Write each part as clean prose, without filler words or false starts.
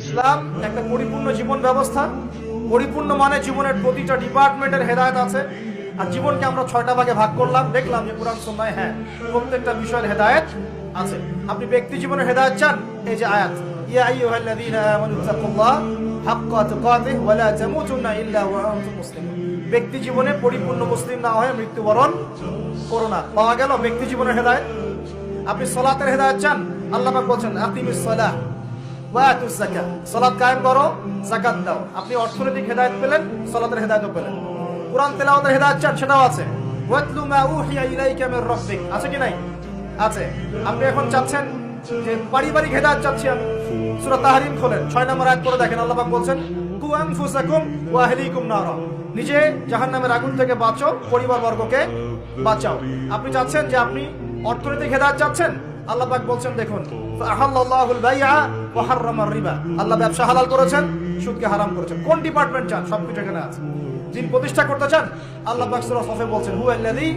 ইসলাম একটা পরিপূর্ণ জীবন ব্যবস্থা। পরিপূর্ণ মানে জীবনের প্রতিটা ডিপার্টমেন্টের হেদায়েত আছে। আর জীবনকে আমরা 6টা ভাগে ভাগ করলাম, দেখলাম যে কুরআন সুন্নাহয় প্রত্যেকটা বিষয়ের হেদায়েত আছে। আপনি ব্যক্তি জীবনের হেদায়েত চান, এই যে আয়াত, ইয়া আইয়ুহাল্লাযীনা আমানু তাকুল্লাহ হাক্কা তুকাতিহি ওয়া লা তামুতুন্না ইল্লা ওয়া আনতুম মুসলিমুন। ব্যক্তি জীবনে পরিপূর্ণ মুসলিম না হয়ে মৃত্যুবরণ করো না। পাওয়া গেল ব্যক্তি জীবনের হেদায়েত। আপনি সালাতের হেদায়েত চান, আল্লাহ পাক বলেন আকিমিস সালাহ ওয়া আতুজ যাকাত, সালাত কায়েম করো, যাকাত দাও। আপনি অর্থনৈতিক হেদায়েত পেলেন, সালাতের হেদায়েতও পেলেন। কুরআন তেলাওয়াতের হেদায়েত চান, সেটাও আছে। ওয়াতলু মা উহিয়া ইলাইকা মির রাব্বিক, আছে কি নাই? আছে। আপনি এখন চাচ্ছেন যে পারিবারিক হেদায়েত চাচ্ছি আমি, সূরা তাহরিম খোলেন, 6 নম্বর আয়াত পড়ে দেখেন, আল্লাহ পাক বলেন কু আনফুসাকুম ওয়া আহলিকুম নারা, নিজে জাহান্নামের আগুন থেকে বাঁচো, পরিবারবর্গকে বাঁচাও। আপনি চাচ্ছেন যে আপনি অর্থনৈতিক হেদায়েত চাচ্ছেন, আল্লাহ পাক বলছেন দেখুন ফাআহাল্লাহুল বাইআ ওয়া হাররামার রিবা, আল্লাহ ব্যবসা হালাল করেছেন, সুদকে হারাম করেছেন। কোন ডিপার্টমেন্ট চান? সবকিছু এখানে আছে। দিন প্রতিষ্ঠা করতে চান, আল্লাহ পাক সূরা সফে বলছেন হুয়াল্লাযী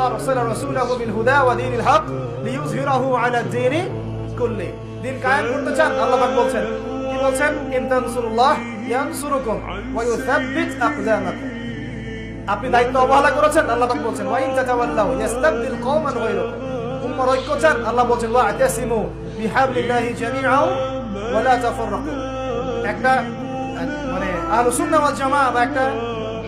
আরসালা রাসূলাহু বিল হুদা ওয়া দীনিল হক লিইয়ুযহিরাহু আলা দ্বীনি কুল্লি। দিন কায়েম করতে চান, আল্লাহ পাক বলছেন, কি বলছেন? ইন তানসুরুল্লাহ ইয়ানসুরুকুম ওয়া ইউসাব্বিত আকদামাকুম। আপনি দায়িত্ব অবহেলা করেছেন, আল্লাহ পাক বলছেন ওয়া ইন তাতাওয়াল্লাউ ইস্তাবদিল কওমান গায়রাকুম। উম্মার ঐক্য চান, আল্লাহ বলছেন ওয়া আতাসিমু বিহাবলিল্লাহি জামিআন ওয়া লা তাফাররাকু। একটা মানে আহলুস সুন্নাহ ওয়াল জামাআহ বা একটা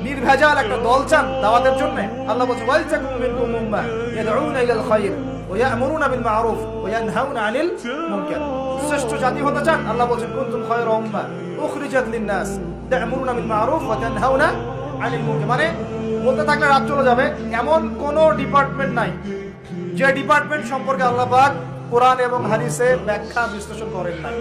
নির্ভেজাল একটা দল চান দাওয়াতের জন্য, আল্লাহ বলছেন ওয়াল তাকুম মিনকুম উম্মাহ ইয়াদউনা ইলাল খায়র ওয়া ইয়া'মুরুনা বিল মা'রুফ ওয়া ইয়ানহাউনা আনিল মুনকার। শ্রেষ্ঠ জাতি হতে চান, আল্লাহ বলছেন কুনতুম খায়রা উম্মাহ উখরিজাত লিন-নাস তা'মুরুনা বিল মা'রুফ ওয়া তানহাউনা আনিল মুনকার। মানে বলতে থাকলে রাত চলে যাবে। এমন কোন ডিপার্টমেন্ট নাই যে ডিপার্টমেন্ট সম্পর্কে আল্লাহ পাক কোরআন এবং হাদিসে ব্যাখ্যা বিশ্লেষণ করেন নাই।